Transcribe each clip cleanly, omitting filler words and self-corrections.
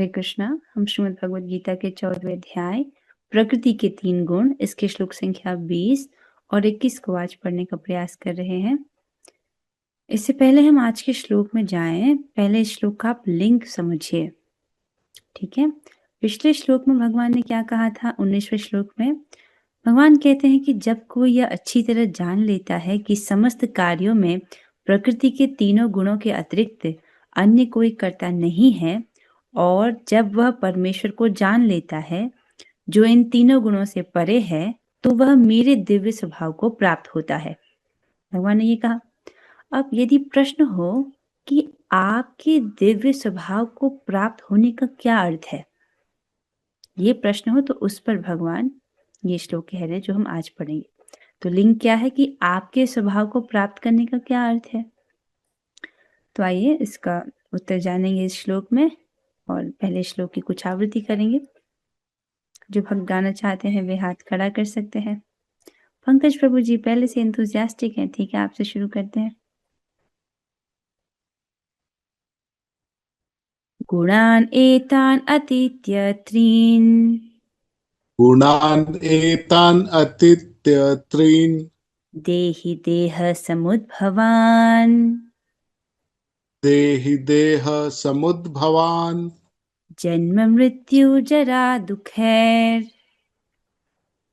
हरे कृष्णा। हम श्रीमद् भगवद गीता के 14वें अध्याय प्रकृति के 3 गुण, इसके श्लोक संख्या 20 और 21 को आज पढ़ने का प्रयास कर रहे हैं। इससे पहले हम आज के श्लोक में जाएं, पहले इस श्लोक का आप लिंक समझिए। ठीक है, पिछले श्लोक में भगवान ने क्या कहा था? 19वें श्लोक में भगवान कहते हैं कि जब कोई यह अच्छी तरह जान लेता है कि समस्त कार्यों में प्रकृति के तीनों गुणों के अतिरिक्त अन्य कोई कर्ता नहीं है, और जब वह परमेश्वर को जान लेता है जो इन तीनों गुणों से परे है, तो वह मेरे दिव्य स्वभाव को प्राप्त होता है। भगवान ने ये कहा। अब यदि प्रश्न हो कि आपके दिव्य स्वभाव को प्राप्त होने का क्या अर्थ है, ये प्रश्न हो, तो उस पर भगवान ये श्लोक कह रहे हैं जो हम आज पढ़ेंगे। तो लिंक क्या है कि आपके स्वभाव को प्राप्त करने का क्या अर्थ है। तो आइए इसका उत्तर जानेंगे इस श्लोक में, और पहले श्लोक की कुछ आवृत्ति करेंगे। जो भक्त गाना चाहते हैं वे हाथ खड़ा कर सकते हैं। पंकज प्रभु जी पहले से एंथुसियास्टिक हैं, ठीक है, आपसे शुरू करते हैं। गुणान एतान अतीत्य त्रीन, गुणान् एतान् अतीत्य त्रीन् देहि देह समुद्भवान, देहि देह समुद्भवान् जन्म मृत्यु जरा दुखैर,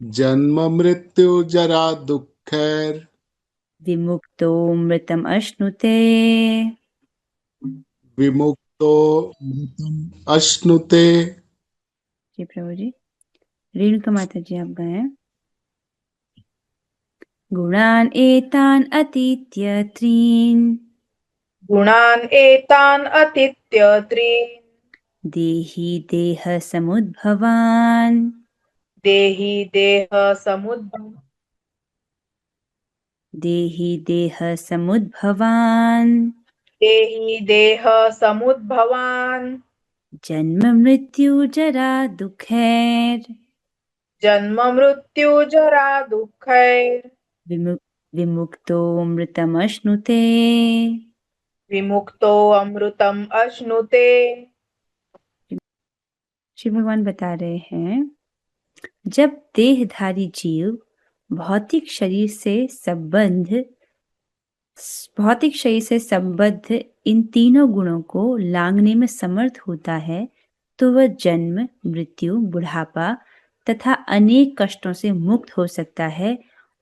जन्म मृत्यु जरा दुःखैर् विमुक्तो मृतम अश्नुते। विमुक्तो मृतम् अश्नुते। जी प्रभु जी। रेणुका माता जी आप गए। गुणान एतान अतीत्य त्रीन, गुणान् एतान् अतीत्य त्रीन् देहि देह समुद्भवान, देहि देह समुद्भवान् देहि देह समुद्भवान, देहि देह समुद्भवान् जन्म मृत्यु जरा दुखैर, जन्म मृत्यु जरा दुःखैर् विमुक्तो मृतमश्नुते। विमुक्तो अमृतम् अश्नुते। श्री भगवान बता रहे हैं, जब देहधारी जीव भौतिक शरीर से संबद्ध इन तीनों गुणों को लांघने में समर्थ होता है, तो वह जन्म मृत्यु बुढ़ापा तथा अनेक कष्टों से मुक्त हो सकता है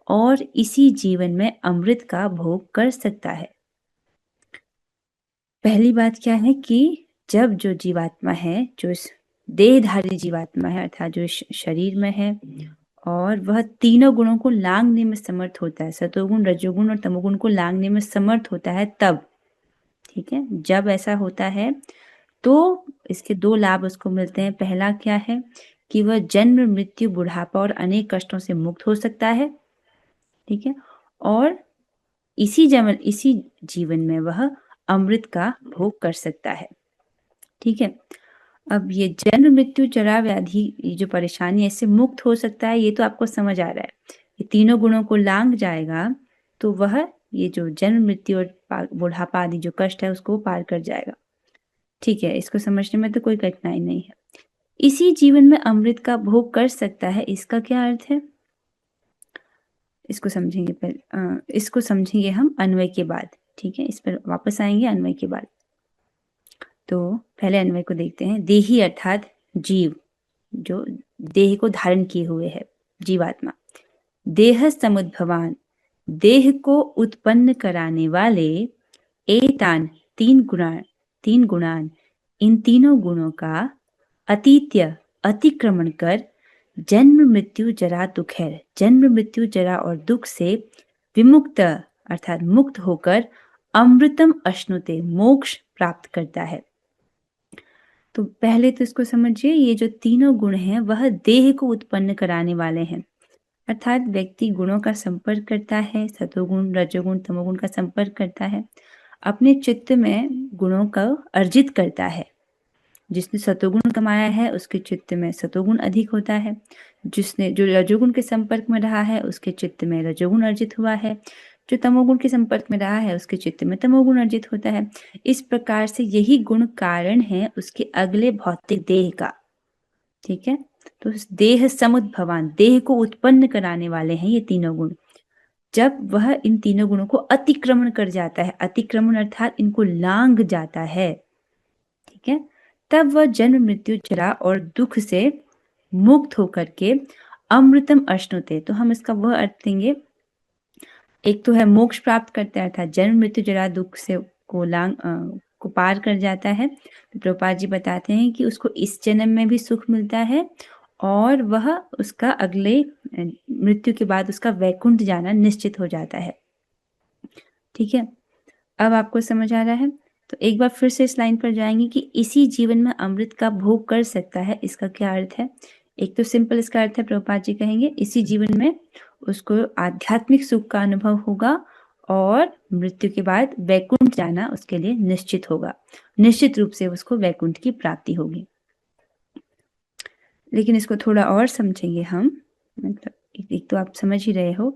और इसी जीवन में अमृत का भोग कर सकता है। पहली बात क्या है कि जब जो जीवात्मा है, जो इस देहधारी जीवात्मा है, अर्थात जो इस शरीर में है, और वह तीनों गुणों को लांघने में समर्थ होता है, सतोगुण रजोगुण और तमोगुण को लांघने में समर्थ होता है, तब, ठीक है, जब ऐसा होता है तो इसके 2 लाभ उसको मिलते हैं। पहला क्या है कि वह जन्म मृत्यु बुढ़ापा और अनेक कष्टों से मुक्त हो सकता है, ठीक है, और इसी जीवन में वह अमृत का भोग कर सकता है। ठीक है, अब ये जन्म मृत्यु जरा व्याधि, ये जो परेशानी है, इससे मुक्त हो सकता है, ये तो आपको समझ आ रहा है। ये तीनों गुणों को लांघ जाएगा तो वह ये जो जन्म मृत्यु और बुढ़ापा आदि जो कष्ट है उसको पार कर जाएगा। ठीक है, इसको समझने में तो कोई कठिनाई नहीं है। इसी जीवन में अमृत का भोग कर सकता है, इसका क्या अर्थ है, इसको समझेंगे पहले। इसको समझेंगे हम अन्वय के बाद, ठीक है, इस पर वापस आएंगे अन्वय के बाद। तो पहले अन्वय को देखते हैं। देही अर्थात जीव, जो देह को धारण किए हुए है, जीवात्मा। देह समुद्भवान, देह को उत्पन्न कराने वाले। एतान, 3 गुणान, इन तीनों गुणों का अतीत्य, अतिक्रमण कर, जन्म मृत्यु जरा दुख है, जन्म मृत्यु जरा और दुख से विमुक्त अर्थात मुक्त होकर अमृतम अश्नुते, मोक्ष प्राप्त करता है। तो पहले तो इसको समझिए, ये जो तीनों गुण हैं वह देह को उत्पन्न कराने वाले हैं, अर्थात व्यक्ति गुणों का संपर्क करता है, सतोगुण रजोगुण तमोगुण का संपर्क करता है, अपने चित्त में गुणों का अर्जित करता है। जिसने सतोगुण कमाया है उसके चित्त में सतोगुण अधिक होता है, जिसने जो रजोगुण के संपर्क में रहा है उसके चित्त में रजोगुण अर्जित हुआ है, जो तमोगुण के संपर्क में रहा है उसके चित्त में तमोगुण अर्जित होता है। इस प्रकार से यही गुण कारण है उसके अगले भौतिक देह का। ठीक है, तो देह समुद्भवान, देह को उत्पन्न कराने वाले हैं ये तीनों गुण। जब वह इन तीनों गुणों को अतिक्रमण कर जाता है, अतिक्रमण अर्थात इनको लांग जाता है, ठीक है, तब वह जन्म मृत्यु जरा और दुख से मुक्त होकर के अमृतम अश्नुते, तो हम इसका वह अर्थ देंगे, एक तो है मोक्ष प्राप्त करता है अर्थात जन्म मृत्यु जरा दुख से को पार कर जाता है। तो प्रभुपाद जी बताते हैं कि उसको इस जन्म में भी सुख मिलता है और वह उसका अगले मृत्यु के बाद उसका वैकुंठ जाना निश्चित हो जाता है। ठीक है, अब आपको समझ आ रहा है? तो एक बार फिर से इस लाइन पर जाएंगे कि इसी जीवन में अमृत का भोग कर सकता है, इसका क्या अर्थ है? एक तो सिंपल इसका अर्थ है, प्रभुपाद जी कहेंगे इसी जीवन में उसको आध्यात्मिक सुख का अनुभव होगा और मृत्यु के बाद वैकुंठ जाना उसके लिए निश्चित होगा, निश्चित रूप से उसको वैकुंठ की प्राप्ति होगी। लेकिन इसको थोड़ा और समझेंगे हम, मतलब एक तो आप समझ ही रहे हो।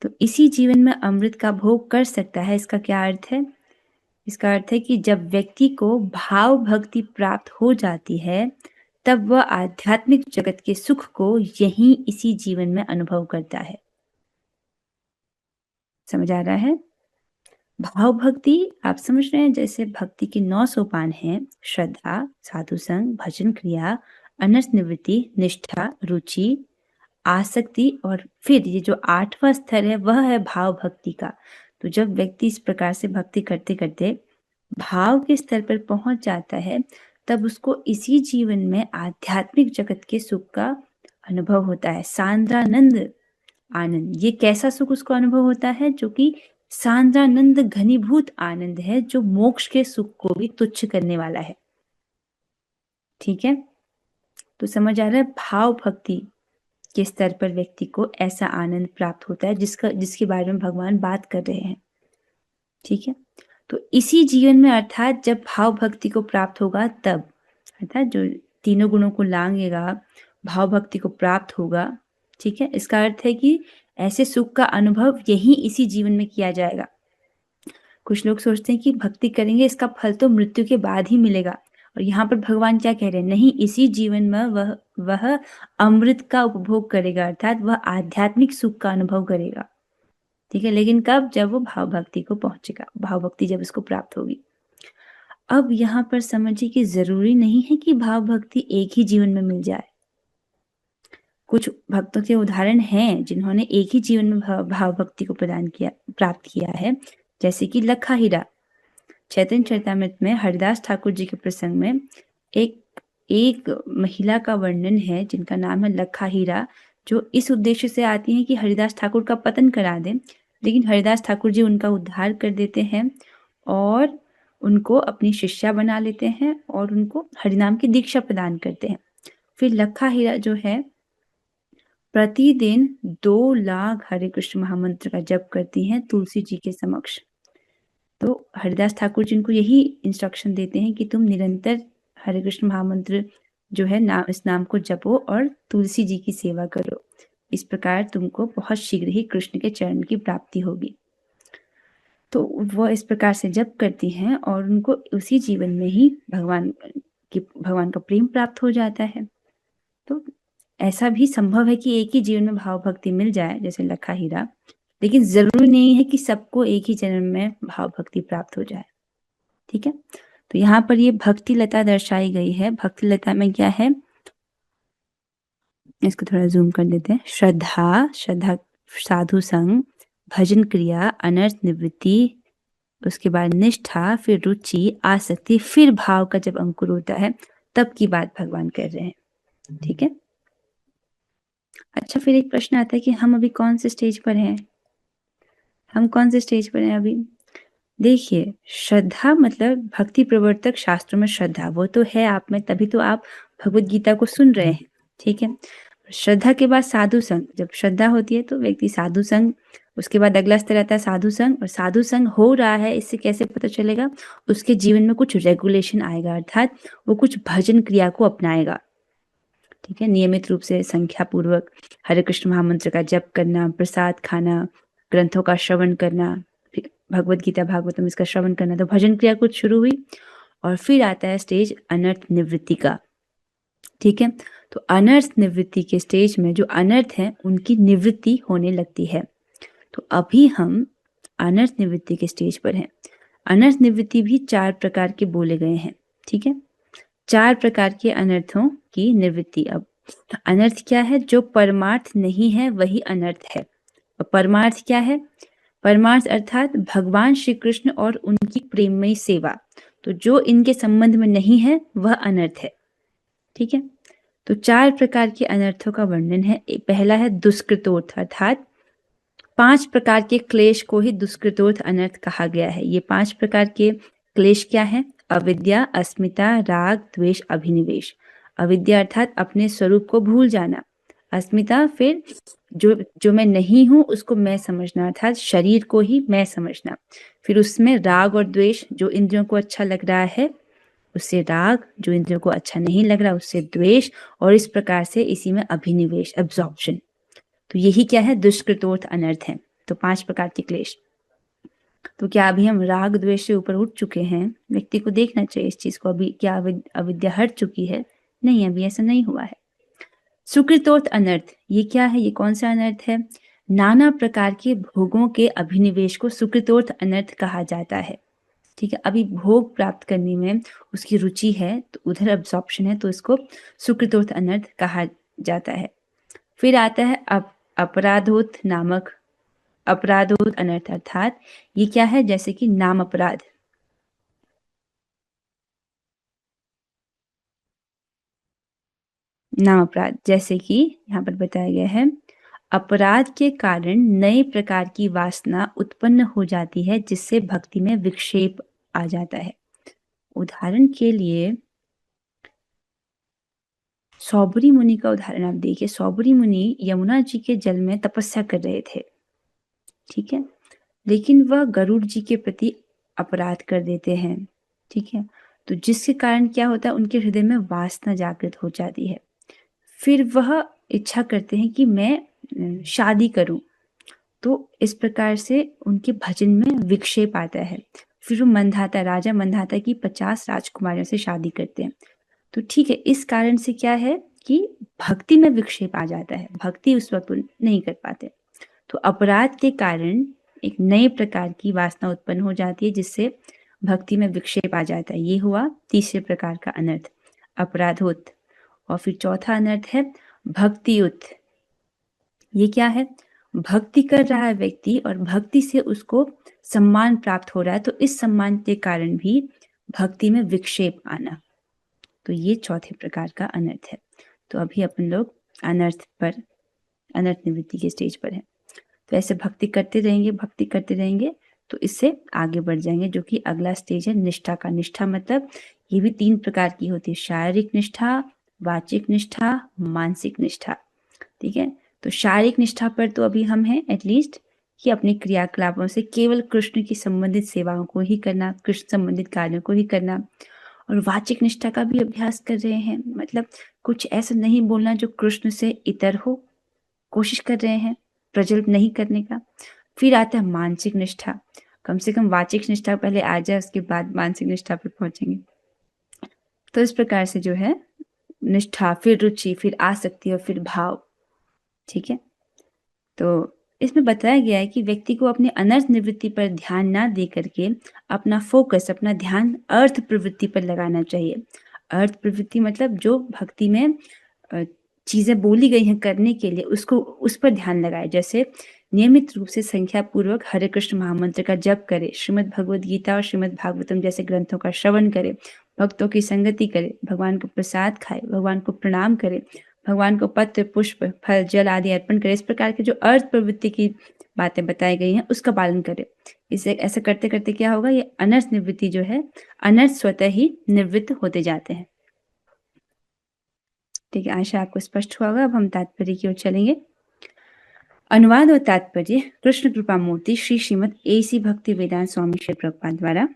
तो इसी जीवन में अमृत का भोग कर सकता है, इसका क्या अर्थ है? इसका अर्थ है कि जब व्यक्ति को भाव भक्ति प्राप्त हो जाती है तब वह आध्यात्मिक जगत के सुख को यहीं इसी जीवन में अनुभव करता है। समझ आ रहा है? भाव भक्ति आप समझ रहे हैं, जैसे भक्ति के 9 सोपान हैं, श्रद्धा, साधु संग, भजन क्रिया, अनर्थ निवृत्ति, निष्ठा, रुचि, आसक्ति, और फिर ये जो 8वां स्तर है वह है भाव भक्ति का। तो जब व्यक्ति इस प्रकार से भक्ति करते करते भाव के स्तर पर पहुंच जाता है तब उसको इसी जीवन में आध्यात्मिक जगत के सुख का अनुभव होता है, सांद्रानंद आनंद। ये कैसा सुख उसको अनुभव होता है? जो कि सांद्रानंद घनीभूत आनंद है, जो मोक्ष के सुख को भी तुच्छ करने वाला है। ठीक है, तो समझ आ रहा है? भाव भक्ति के स्तर पर व्यक्ति को ऐसा आनंद प्राप्त होता है जिसके बारे में भगवान बात कर रहे हैं। ठीक है, तो इसी जीवन में अर्थात जब भाव भक्ति को प्राप्त होगा तब, अर्थात जो तीनों गुणों को लांघेगा, भाव भक्ति को प्राप्त होगा। ठीक है, इसका अर्थ है कि ऐसे सुख का अनुभव यही इसी जीवन में किया जाएगा। कुछ लोग सोचते हैं कि भक्ति करेंगे इसका फल तो मृत्यु के बाद ही मिलेगा, और यहाँ पर भगवान क्या कह रहे हैं? नहीं, इसी जीवन में वह अमृत का उपभोग करेगा, अर्थात वह आध्यात्मिक सुख का अनुभव करेगा। ठीक है, लेकिन कब? जब वो भाव भक्ति को पहुंचेगा, भाव भक्ति जब उसको प्राप्त होगी। अब यहाँ पर समझिए कि जरूरी नहीं है कि भाव भक्ति एक ही जीवन में मिल जाए। कुछ भक्तों के उदाहरण हैं जिन्होंने एक ही जीवन में भाव भक्ति को प्राप्त किया है, जैसे कि लखा हीरा। चैतन्य चरितामृत में हरिदास ठाकुर जी के प्रसंग में एक महिला का वर्णन है जिनका नाम है लखा हीरा, जो इस उद्देश्य से आती हैं कि हरिदास ठाकुर का पतन करा दें, लेकिन हरिदास ठाकुर जी उनका उद्धार कर देते हैं और उनको अपनी शिष्या बना लेते हैं और उनको हरिनाम की दीक्षा प्रदान करते हैं। फिर लखा हीरा जो है प्रतिदिन 2 लाख हरे कृष्ण महामंत्र का जप करती हैं तुलसी जी के समक्ष। तो हरिदास ठाकुर जी उनको यही इंस्ट्रक्शन देते हैं कि तुम निरंतर हरे कृष्ण महामंत्र जो है इस नाम को जपो और तुलसी जी की सेवा करो, इस प्रकार तुमको बहुत शीघ्र ही कृष्ण के चरण की प्राप्ति होगी। तो वह इस प्रकार से जप करती हैं और उनको उसी जीवन में ही भगवान का प्रेम प्राप्त हो जाता है। तो ऐसा भी संभव है कि एक ही जीवन में भाव भक्ति मिल जाए जैसे लखा हीरा, लेकिन जरूरी नहीं है कि सबको एक ही जन्म में भाव भक्ति प्राप्त हो जाए। ठीक है, तो यहाँ पर ये भक्ति लता दर्शाई गई है। भक्ति लता में क्या है, इसको थोड़ा जूम कर लेते हैं। श्रद्धा, साधु संग, भजन क्रिया, अनर्थ निवृत्ति, उसके बाद निष्ठा, फिर रुचि, आसक्ति, फिर भाव का जब अंकुर होता है तब की बात भगवान कर रहे हैं। ठीक है, अच्छा, फिर एक प्रश्न आता है कि हम अभी कौन से स्टेज पर हैं? हम कौन से स्टेज पर हैं अभी? देखिए, श्रद्धा मतलब भक्ति प्रवर्तक शास्त्रों में श्रद्धा वो तो है आप में, तभी तो आप भगवत गीता को सुन रहे हैं। ठीक है, श्रद्धा के बाद साधु संग, जब श्रद्धा होती है तो व्यक्ति साधु संग, उसके बाद अगला स्तर आता है साधु संग, और साधु संग हो रहा है इससे कैसे पता चलेगा? उसके जीवन में कुछ रेगुलेशन आएगा, अर्थात वो कुछ भजन क्रिया को अपनाएगा। ठीक है, नियमित रूप से संख्या पूर्वक हरे कृष्ण महामंत्र का जप करना, प्रसाद खाना, ग्रंथों का श्रवण करना, भगवत गीता भागवतम इसका श्रवण करना, तो भजन क्रिया कुछ शुरू हुई। और फिर आता है स्टेज अनर्थ निवृत्ति का। ठीक है, तो अनर्थ निवृत्ति के स्टेज में जो अनर्थ है उनकी निवृत्ति होने लगती है। तो अभी हम अनर्थ निवृत्ति के स्टेज पर हैं। अनर्थ निवृत्ति भी 4 प्रकार के बोले गए हैं। ठीक है, 4 प्रकार के अनर्थों की निवृत्ति। अब अनर्थ क्या है? जो परमार्थ नहीं है वही अनर्थ है। और परमार्थ क्या है? परमार्थ अर्थात भगवान श्री कृष्ण और उनकी प्रेममयी सेवा। तो जो इनके संबंध में नहीं है वह अनर्थ है। ठीक है, तो 4 प्रकार के अनर्थों का वर्णन है। पहला है दुष्कृतोर्थ, अर्थात 5 प्रकार के क्लेश को ही दुष्कृतोर्थ अनर्थ कहा गया है। ये 5 प्रकार के क्लेश क्या है? अविद्या, अस्मिता, राग, द्वेष, अभिनिवेश। अविद्या अर्थात अपने स्वरूप को भूल जाना। अस्मिता फिर जो मैं नहीं हूं उसको मैं समझना, अर्थात शरीर को ही मैं समझना। फिर उसमें राग और द्वेष, जो इंद्रियों को अच्छा लग रहा है उससे राग, जो इंद्रियों को अच्छा नहीं लग रहा उससे द्वेष, और इस प्रकार से इसी में अभिनिवेश, एब्जॉर्प्शन। तो यही क्या है? दुष्कृतोर्थ अनर्थ है। तो 5 प्रकार के क्लेश। तो क्या अभी हम राग द्वेष से ऊपर उठ चुके हैं? व्यक्ति को देखना चाहिए इस चीज को। अभी क्या अविद्या हट चुकी है? नहीं, अभी ऐसा नहीं हुआ है। सुकृतोर्थ अनर्थ, ये क्या है? ये कौन सा अनर्थ है? नाना प्रकार के भोगों के अभिनिवेश को सुकृतोर्थ अनर्थ कहा जाता है। ठीक है, अभी भोग प्राप्त करने में उसकी रुचि है तो उधर अब्सॉर्प्शन है, तो इसको सुकृतोर्थ अनर्थ कहा जाता है। फिर आता है अपराधोत नामक अपराधोत अनर्थ, अर्थात ये क्या है? जैसे कि नाम अपराध। नाम अपराध जैसे कि यहाँ पर बताया गया है, अपराध के कारण नए प्रकार की वासना उत्पन्न हो जाती है जिससे भक्ति में विक्षेप आ जाता है। उदाहरण के लिए सौबरी मुनि का उदाहरण आप देखिए। सौबरी मुनि यमुना जी के जल में तपस्या कर रहे थे। ठीक है, लेकिन वह गरुड़ जी के प्रति अपराध कर देते हैं। ठीक है, तो जिसके कारण क्या होता है? उनके हृदय में वासना जागृत हो जाती है। फिर वह इच्छा करते हैं कि मैं शादी करूं। तो इस प्रकार से उनके भजन में विक्षेप आता है। फिर वो मंधाता, राजा मंधाता की 50 राजकुमारियों से शादी करते हैं। तो ठीक है, इस कारण से क्या है कि भक्ति में विक्षेप आ जाता है, भक्ति उस वक्त नहीं कर पाते। तो अपराध के कारण एक नए प्रकार की वासना उत्पन्न हो जाती है जिससे भक्ति में विक्षेप आ जाता है। ये हुआ तीसरे प्रकार का अनर्थ, अपराधोत। और फिर चौथा अनर्थ है भक्तियुत। ये क्या है? भक्ति कर रहा है व्यक्ति और भक्ति से उसको सम्मान प्राप्त हो रहा है, तो इस सम्मान के कारण भी भक्ति में विक्षेप आना। तो ये चौथे प्रकार का अनर्थ है। तो अभी अपन लोग अनर्थ निवृत्ति के स्टेज पर है। तो ऐसे भक्ति करते रहेंगे तो इससे आगे बढ़ जाएंगे, जो कि अगला स्टेज है निष्ठा का। निष्ठा मतलब ये भी 3 प्रकार की होती है, शारीरिक निष्ठा, वाचिक निष्ठा, मानसिक निष्ठा। ठीक है, तो शारीरिक निष्ठा पर तो अभी हम हैं एटलीस्ट कि अपने क्रियाकलापों से केवल कृष्ण की संबंधित सेवाओं को ही करना, कृष्ण संबंधित कार्यों को ही करना। और वाचिक निष्ठा का भी अभ्यास कर रहे हैं, मतलब कुछ ऐसा नहीं बोलना जो कृष्ण से इतर हो, कोशिश कर रहे हैं प्रज्वलित नहीं करने का। फिर आता है मानसिक निष्ठा। कम से कम वाचिक निष्ठा पहले आ जाए, उसके बाद मानसिक निष्ठा पर पहुंचेंगे। तो इस प्रकार से जो है निष्ठा, फिर रुचि, फिर आसक्ति और फिर भाव। ठीक है, तो इसमें बताया गया है कि व्यक्ति को अपने अनर्थ निवृत्ति पर ध्यान ना दे करके अपना फोकस, अपना ध्यान अर्थ प्रवृत्ति पर लगाना चाहिए। अर्थ प्रवृत्ति मतलब जो भक्ति में चीजें बोली गई हैं करने के लिए, उसको उस पर ध्यान लगाए। जैसे नियमित रूप से संख्या पूर्वक हरे कृष्ण महामंत्र का जप करे, श्रीमद् भगवद गीता और श्रीमद् भागवतम जैसे ग्रंथों का श्रवण करे, भक्तों की संगति करे, भगवान को प्रसाद खाए, भगवान को प्रणाम करे, भगवान को पत्र, पुष्प, फल, जल आदि अर्पण करे। इस प्रकार के जो अर्थ प्रवृत्ति की बातें बताई गई हैं उसका पालन करे। इसे ऐसा करते करते क्या होगा? ये अनर्थ निवृत्ति जो है, अनर्थ स्वतः ही निवृत्त होते जाते हैं। ठीक है, आशा आपको स्पष्ट हुआ होगा। अब हम तात्पर्य की ओर चलेंगे। अनुवाद और तात्पर्य कृष्ण कृपा मूर्ति श्री श्रीमद AC भक्ति वेदांत स्वामी श्री प्रभुपाद द्वारा।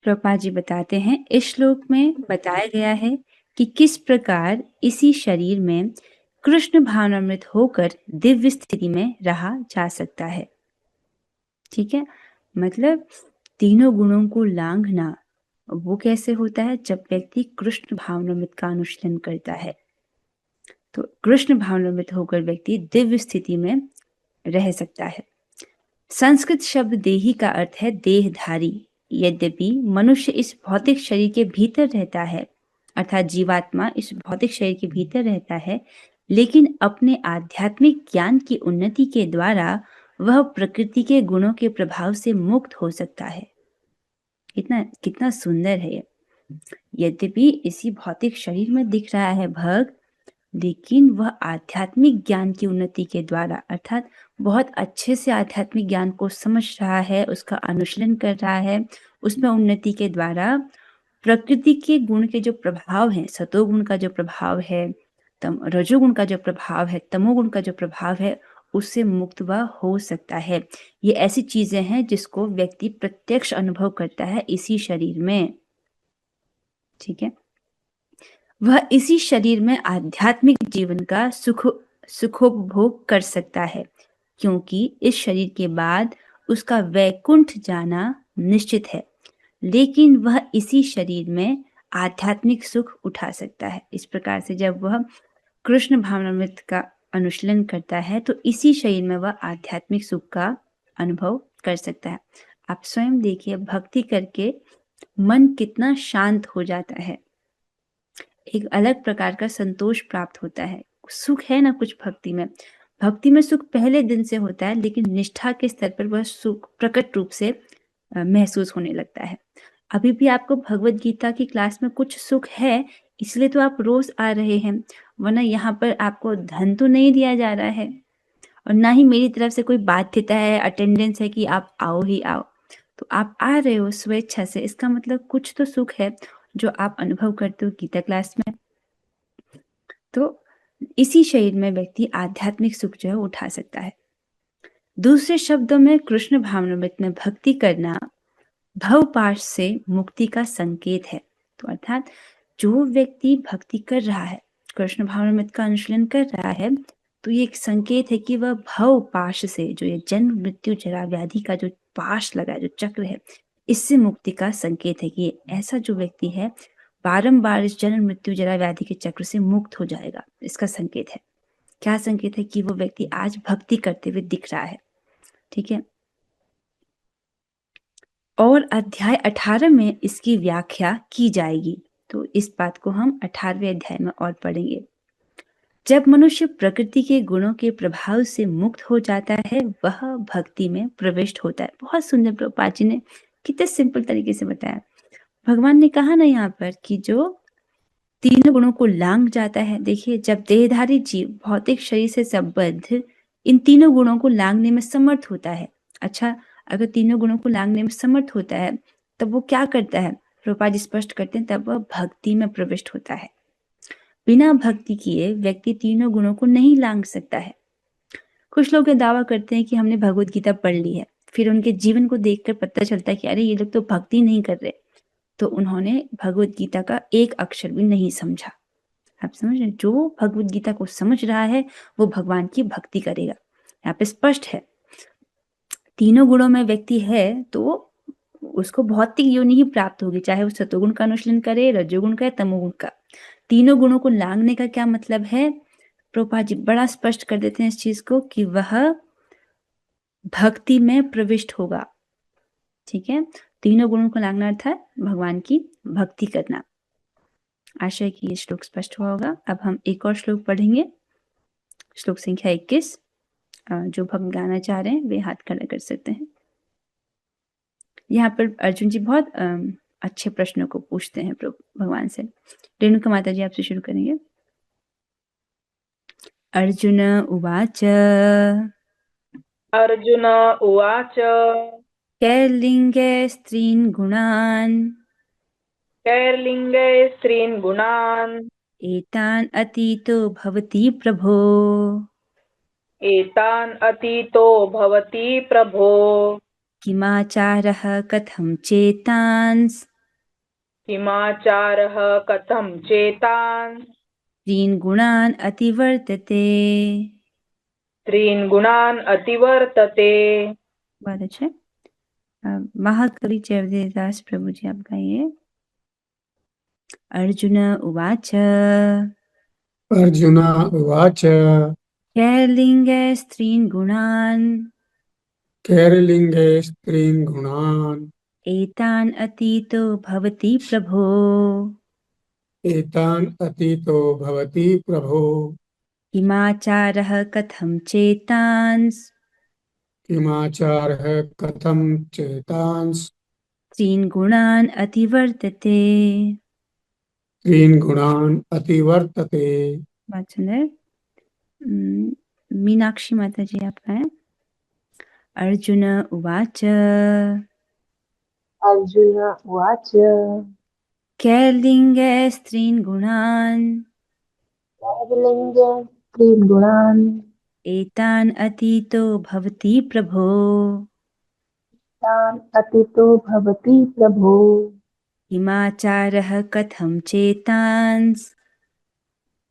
प्रभुपाद जी बताते हैं, इस श्लोक में बताया गया है कि किस प्रकार इसी शरीर में कृष्ण भावनामृत होकर दिव्य स्थिति में रहा जा सकता है। ठीक है, मतलब तीनों गुणों को लांघना वो कैसे होता है? जब व्यक्ति कृष्ण भावनामृत का अनुशीलन करता है। तो कृष्ण भावनामृत होकर व्यक्ति दिव्य स्थिति में रह सकता है। संस्कृत शब्द देही का अर्थ है देहधारी। यद्यपि मनुष्य इस भौतिक शरीर के भीतर रहता है, अर्थात जीवात्मा इस भौतिक शरीर के भीतर रहता है, लेकिन अपने आध्यात्मिक ज्ञान की उन्नति के द्वारा वह प्रकृति के गुणों के प्रभाव से मुक्त हो सकता है। कितना कितना सुंदर है ये। यद्यपि इसी भौतिक शरीर में दिख रहा है भग, लेकिन वह आध्यात्मिक ज्ञान की उन्नति के द्वारा, अर्थात बहुत अच्छे से आध्यात्मिक ज्ञान को समझ रहा है, उसका अनुशीलन कर रहा है, उसमें उन्नति के द्वारा प्रकृति के गुण के जो प्रभाव हैं, सतोगुण का जो प्रभाव है, रजोगुण का जो प्रभाव है, तमोगुण का जो प्रभाव है, उससे मुक्त वह हो सकता है। ये ऐसी चीजें हैं जिसको व्यक्ति प्रत्यक्ष अनुभव करता है इसी शरीर में। ठीक है, वह इसी शरीर में आध्यात्मिक जीवन का सुखोपभोग कर सकता है, क्योंकि इस शरीर के बाद उसका वैकुंठ जाना निश्चित है, लेकिन वह इसी शरीर में आध्यात्मिक सुख उठा सकता है। इस प्रकार से जब वह कृष्ण भावनामृत का अनुशीलन करता है तो इसी शरीर में वह आध्यात्मिक सुख का अनुभव कर सकता है। आप स्वयं देखिए, भक्ति करके मन कितना शांत हो जाता है, एक अलग प्रकार का संतोष प्राप्त होता है। सुख है ना कुछ भक्ति में। भक्ति में सुख पहले दिन से होता है, लेकिन निष्ठा के स्तर पर वह सुख प्रकट रूप से महसूस होने लगता है। अभी भी आपको भगवत गीता की क्लास में कुछ सुख है, इसलिए तो आप रोज आ रहे हैं, वरना यहाँ पर आपको धन तो नहीं दिया जा रहा है और ना ही मेरी तरफ से कोई बाध्यता है, अटेंडेंस है कि आप आओ ही आओ। तो आप आ रहे हो स्वेच्छा से, इसका मतलब कुछ तो सुख है जो आप अनुभव करते हो गीता क्लास में। तो इसी शरीर में व्यक्ति आध्यात्मिक सुख जो है उठा सकता है। दूसरे शब्दों में कृष्ण भावनामृत में भक्ति करना भवपाश से मुक्ति का संकेत है। तो अर्थात जो व्यक्ति भक्ति कर रहा है, कृष्ण भावनामृत का अनुशीलन कर रहा है, तो ये एक संकेत है कि वह भवपाश से, जो ये जन्म मृत्यु जरा व्याधि का जो पाश लगा है, जो चक्र है, इससे मुक्ति का संकेत है कि ऐसा जो व्यक्ति है बारंबार इस जन्म मृत्यु जरा व्याधि के चक्र से मुक्त हो जाएगा। इसका संकेत है। क्या संकेत है? कि वो व्यक्ति आज भक्ति करते हुए दिख रहा है। ठीक है, और अध्याय 18 में इसकी व्याख्या की जाएगी, तो इस बात को हम 18वें अध्याय में और पढ़ेंगे। जब मनुष्य प्रकृति के गुणों के प्रभाव से मुक्त हो जाता है, वह भक्ति में प्रविष्ट होता है। बहुत सुंदर प्रभुपाद जी ने कितने सिंपल तरीके से बताया। भगवान ने कहा ना यहाँ पर कि जो तीनों गुणों को लांघ जाता है, देखिए जब देहधारी जीव भौतिक शरीर से संबद्ध इन तीनों गुणों को लांघने में समर्थ होता है। अच्छा, अगर तीनों गुणों को लांघने में समर्थ होता है तब वो क्या करता है? प्रभुपाद जी स्पष्ट करते हैं, तब वह भक्ति में प्रविष्ट होता है। बिना भक्ति किए व्यक्ति तीनों गुणों को नहीं लांघ सकता है। कुछ लोग ये दावा करते हैं कि हमने भगवत गीता पढ़ ली है, फिर उनके जीवन को देखकर पता चलता है कि अरे ये लोग तो भक्ति नहीं कर रहे, तो उन्होंने भगवत गीता का एक अक्षर भी नहीं समझा। आप समझ रहे? जो भगवत गीता को समझ रहा है वो भगवान की भक्ति करेगा। यहाँ पे स्पष्ट है, तीनों गुणों में व्यक्ति है तो उसको भौतिक योनि ही प्राप्त होगी, चाहे वो सतोगुण का अनुशीलन करे, रजोगुण का या तमोगुण का। तीनों गुणों को लांघने का क्या मतलब है? प्रभुपाद जी बड़ा स्पष्ट कर देते हैं इस चीज को कि वह भक्ति में प्रविष्ट होगा। ठीक है, तीनों गुणों को लांघना अर्थात भगवान की भक्ति करना। आशा है कि ये श्लोक स्पष्ट हुआ होगा। अब हम एक और श्लोक पढ़ेंगे, श्लोक संख्या 21। जो भक्त गाना चाह रहे हैं वे हाथ खड़ा कर सकते हैं। यहाँ पर अर्जुन जी बहुत अच्छे प्रश्नों को पूछते हैं प्रभु भगवान से। रेणुका माता जी आपसे शुरू करेंगे। अर्जुन उवाच अर्जुन उवाच कैर्लिङ्गे स्त्रीन् गुणान् कैर्लिङ्गे स्त्रीन् गुणान् एतान् अतीतो भवति प्रभो एतान् अतीतो भवति प्रभो किमाचारः कथं चेतांस् किमाचारः कथं चेतान् त्रीन् गुणान् अतिवर्तते। त्रीन् गुणान् अतिवर्तते। बहुत अच्छा। महाकवि जयदेवदास प्रभु जी आप गाइए। अर्जुन उवाच अर्जुन उवाच कैर्लिङ्गैस्त्रीन् गुणान् कैर्लिङ्गे स्त्रीन् गुणान् एतान् अतीतो भवति प्रभो। एतान् अतीतो भवति प्रभो। किमाचारः कथं चेतांस् किमाचारः कथं चेतांस् त्रीन् गुणान् अतिवर्तते। त्रीन् गुणान् अतिवर्तते। बहुत सुंदर। मीनाक्षी माता जी आप गाएं। अर्जुन उवाच अर्जुन उवाच कैर्लिङ्गैस्त्रीन् गुणान् कैर्लिङ्गे त्रीन् गुणान् एतान् अतीतो भवति प्रभो। तान् अतीतो भवति प्रभो। किमाचारः कथं चेतांस्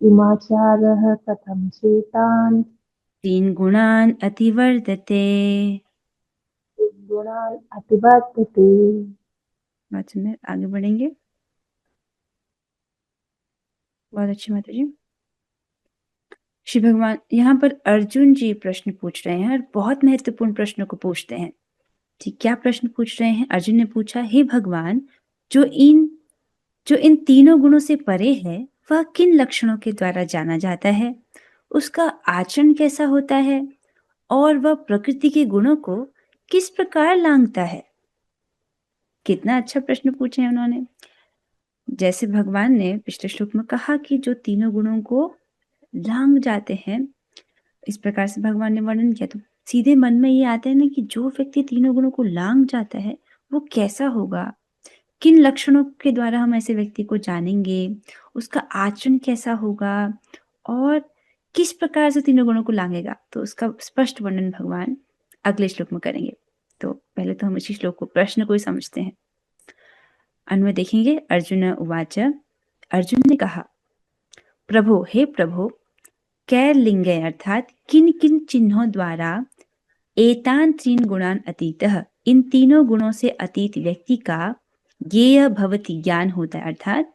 किमाचारः कथं चेतान् त्रीन् गुणान् अतिवर्तते। त्रीन् गुणान् अतिवर्तते। बहुत सुंदर। आगे बढ़ेंगे। बहुत अच्छी माता जी। श्री भगवान यहाँ पर अर्जुन जी प्रश्न पूछ रहे हैं और बहुत महत्वपूर्ण प्रश्नों को पूछते हैं। ठीक, क्या प्रश्न पूछ रहे हैं? अर्जुन ने पूछा, हे भगवान, जो इन तीनों गुणों से परे है वह किन लक्षणों के द्वारा जाना जाता है, उसका आचरण कैसा होता है और वह प्रकृति के गुणों को किस प्रकार लांघता है। कितना अच्छा प्रश्न पूछे हैं उन्होंने। जैसे भगवान ने पिछले श्लोक में कहा कि जो तीनों गुणों को लांघ जाते हैं, इस प्रकार से भगवान ने वर्णन किया, तो सीधे मन में ये आता है ना कि जो व्यक्ति तीनों गुणों को लांघ जाता है वो कैसा होगा, किन लक्षणों के द्वारा हम ऐसे व्यक्ति को जानेंगे, उसका आचरण कैसा होगा और किस प्रकार से तीनों गुणों को लांघेगा। तो उसका स्पष्ट वर्णन भगवान अगले श्लोक में करेंगे। तो पहले तो हम इसी श्लोक को, प्रश्न को ही समझते हैं। अन्वय देखेंगे। अर्जुन उवाच, अर्जुन ने कहा, प्रभो, हे प्रभो, कैर्लिंगे अर्थात किन किन चिन्हों द्वारा एतान त्रीन गुणान अतीतः, इन तीनों गुणों से अतीत व्यक्ति का ज्ञेय भवति, ज्ञान होता है। अर्थात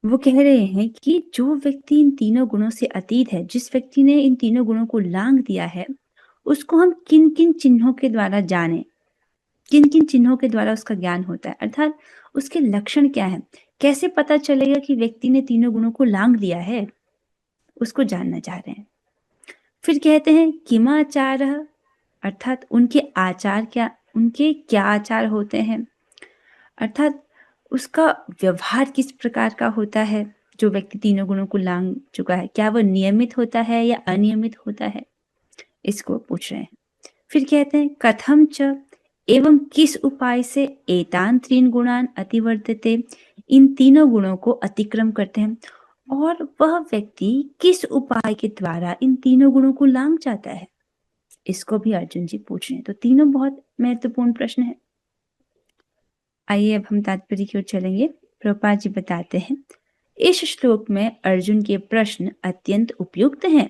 वो कह रहे हैं कि जो व्यक्ति इन तीनों गुणों से अतीत है, जिस व्यक्ति ने इन तीनों गुणों को लांघ दिया है, उसको हम किन किन चिन्हों के द्वारा जाने, किन किन चिन्हों के द्वारा उसका ज्ञान होता है, अर्थात उसके लक्षण क्या है, कैसे पता चलेगा कि व्यक्ति ने तीनों गुणों को लांघ दिया है, उसको जानना चाह रहे हैं। फिर कहते हैं किमाचारः, अर्थात उनके आचार क्या, उनके क्या आचार होते हैं, अर्थात उसका व्यवहार किस प्रकार का होता है। जो व्यक्ति तीनों गुणों को लांघ चुका है, क्या वह नियमित होता है या अनियमित होता है, इसको पूछ रहे हैं। फिर कहते हैं कथम च, एवं किस उपाय से एतान त्रीन गुणान अतिवर्तते, इन तीनों गुणों को अतिक्रम करते हैं, और वह व्यक्ति किस उपाय के द्वारा इन तीनों गुणों को लांघ जाता है, इसको भी अर्जुन जी पूछ रहे हैं। तो तीनों बहुत महत्वपूर्ण प्रश्न है। आइए अब हम तात्पर्य की ओर चलेंगे। प्रभुपाद जी बताते हैं, इस श्लोक में अर्जुन के प्रश्न अत्यंत उपयुक्त हैं।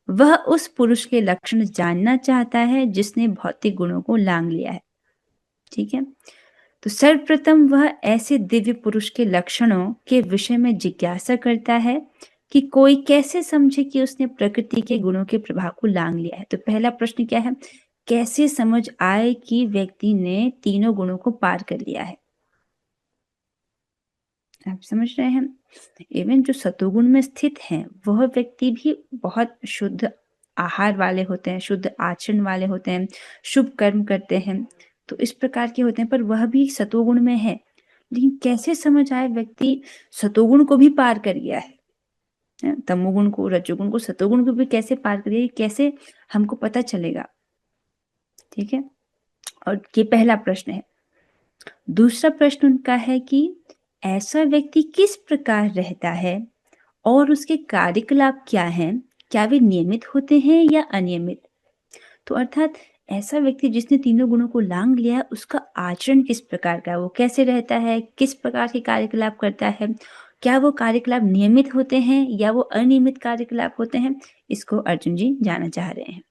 वह उस पुरुष के लक्षण जानना चाहता है जिसने भौतिक गुणों को लांघ लिया है। ठीक है, तो सर्वप्रथम वह ऐसे दिव्य पुरुष के लक्षणों के विषय में जिज्ञासा करता है कि कोई कैसे समझे कि उसने प्रकृति के गुणों के प्रभाव को लांघ लिया है। तो पहला प्रश्न क्या है, कैसे समझ आए कि व्यक्ति ने तीनों गुणों को पार कर लिया है। आप समझ रहे हैं, इवन जो सतोगुण में स्थित हैं वह व्यक्ति भी बहुत शुद्ध आहार वाले होते हैं, शुद्ध आचरण वाले होते हैं, शुभ कर्म करते हैं, तो इस प्रकार के होते हैं, पर वह भी सतोगुण में है। लेकिन कैसे समझ आए व्यक्ति सतोगुण को भी पार कर गया है, तमोगुण को, रजोगुण को, सतोगुण को भी कैसे पार कर गया, कैसे हमको पता चलेगा। ठीक है, और ये पहला प्रश्न है। दूसरा प्रश्न उनका है कि ऐसा व्यक्ति किस प्रकार रहता है और उसके कार्यकलाप क्या हैं, क्या वे नियमित होते हैं या अनियमित। तो अर्थात ऐसा व्यक्ति जिसने तीनों गुणों को लांघ लिया है, उसका आचरण किस प्रकार का है, वो कैसे रहता है, किस प्रकार के कार्यकलाप करता है, क्या वो कार्यकलाप नियमित होते हैं या वो अनियमित कार्यकलाप होते हैं, इसको अर्जुन जी जानना चाह रहे हैं।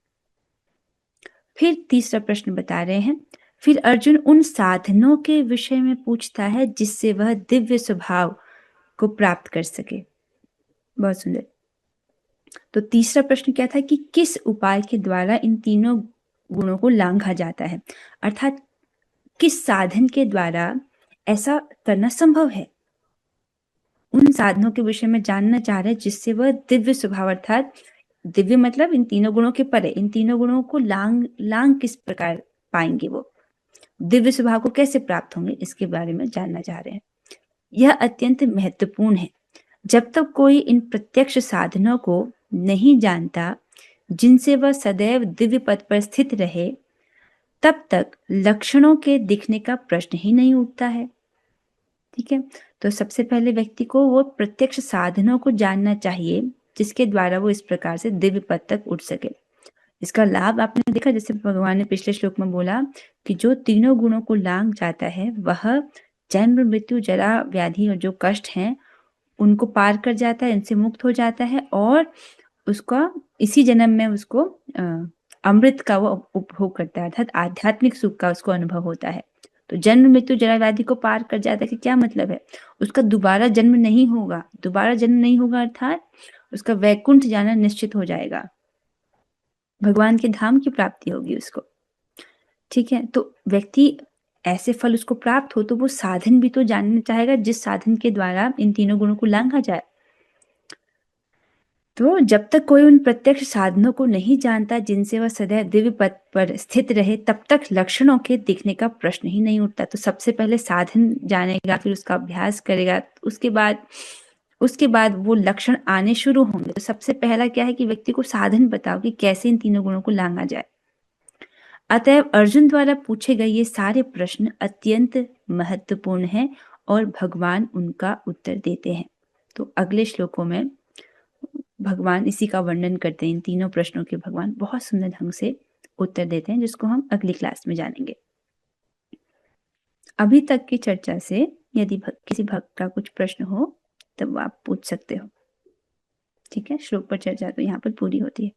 फिर तीसरा प्रश्न बता रहे हैं, फिर अर्जुन उन साधनों के विषय में पूछता है जिससे वह दिव्य स्वभाव को प्राप्त कर सके। बहुत सुंदर। तो तीसरा प्रश्न क्या था कि किस उपाय के द्वारा इन तीनों गुणों को लांघा जाता है, अर्थात किस साधन के द्वारा ऐसा करना संभव है। उन साधनों के विषय में जानना चाह रहे हैं जिससे वह दिव्य स्वभाव, अर्थात दिव्य मतलब इन तीनों गुणों के परे, इन तीनों गुणों को लांग किस प्रकार पाएंगे, वो दिव्य स्वभाव को कैसे प्राप्त होंगे, इसके बारे में जानना चाह रहे हैं। यह अत्यंत महत्वपूर्ण है। जब तक कोई इन प्रत्यक्ष साधनों को नहीं जानता जिनसे वह सदैव दिव्य पद पर स्थित रहे, तब तक लक्षणों के दिखने का प्रश्न ही नहीं उठता है। ठीक है, तो सबसे पहले व्यक्ति को वो प्रत्यक्ष साधनों को जानना चाहिए जिसके द्वारा वो इस प्रकार से दिव्य पद तक उठ सके। इसका लाभ आपने देखा, जैसे भगवान ने पिछले श्लोक में बोला कि जो तीनों गुणों को लांघ जाता है वह जन्म मृत्यु जरा व्याधि और जो कष्ट हैं उनको पार कर जाता है, इनसे मुक्त हो जाता है और उसका इसी जन्म में उसको अमृत का वो उपभोग करता है, अर्थात आध्यात्मिक सुख का उसको अनुभव होता है। तो जन्म मृत्यु जरा व्याधि को पार कर जाता है कि क्या मतलब है, उसका दोबारा जन्म नहीं होगा। दोबारा जन्म नहीं होगा अर्थात उसका वैकुंठ जाना निश्चित हो जाएगा, भगवान के धाम की प्राप्ति होगी उसको। ठीक है, तो व्यक्ति ऐसे फल उसको प्राप्त हो तो वो साधन भी तो जानना चाहेगा जिस साधन के द्वारा इन तीनों गुणों को लांघा जाए। तो जब तक कोई उन प्रत्यक्ष साधनों को नहीं जानता जिनसे वह सदैव दिव्य पद पर स्थित रहे, तब तक लक्षणों के दिखने का प्रश्न ही नहीं उठता। तो सबसे पहले साधन जानेगा, फिर उसका अभ्यास करेगा, उसके बाद वो लक्षण आने शुरू होंगे। तो सबसे पहला क्या है कि व्यक्ति को साधन बताओ कि कैसे इन तीनों गुणों को लांघा जाए। अतएव अर्जुन द्वारा पूछे गए ये सारे प्रश्न अत्यंत महत्वपूर्ण हैं और भगवान उनका उत्तर देते हैं। तो अगले श्लोकों में भगवान इसी का वर्णन करते हैं। इन तीनों प्रश्नों के भगवान बहुत सुंदर ढंग से उत्तर देते हैं, जिसको हम अगली क्लास में जानेंगे। अभी तक की चर्चा से यदि किसी भक्त का कुछ प्रश्न हो तब आप पूछ सकते हो। ठीक है, श्लोक पर चर्चा तो यहाँ पर पूरी होती है।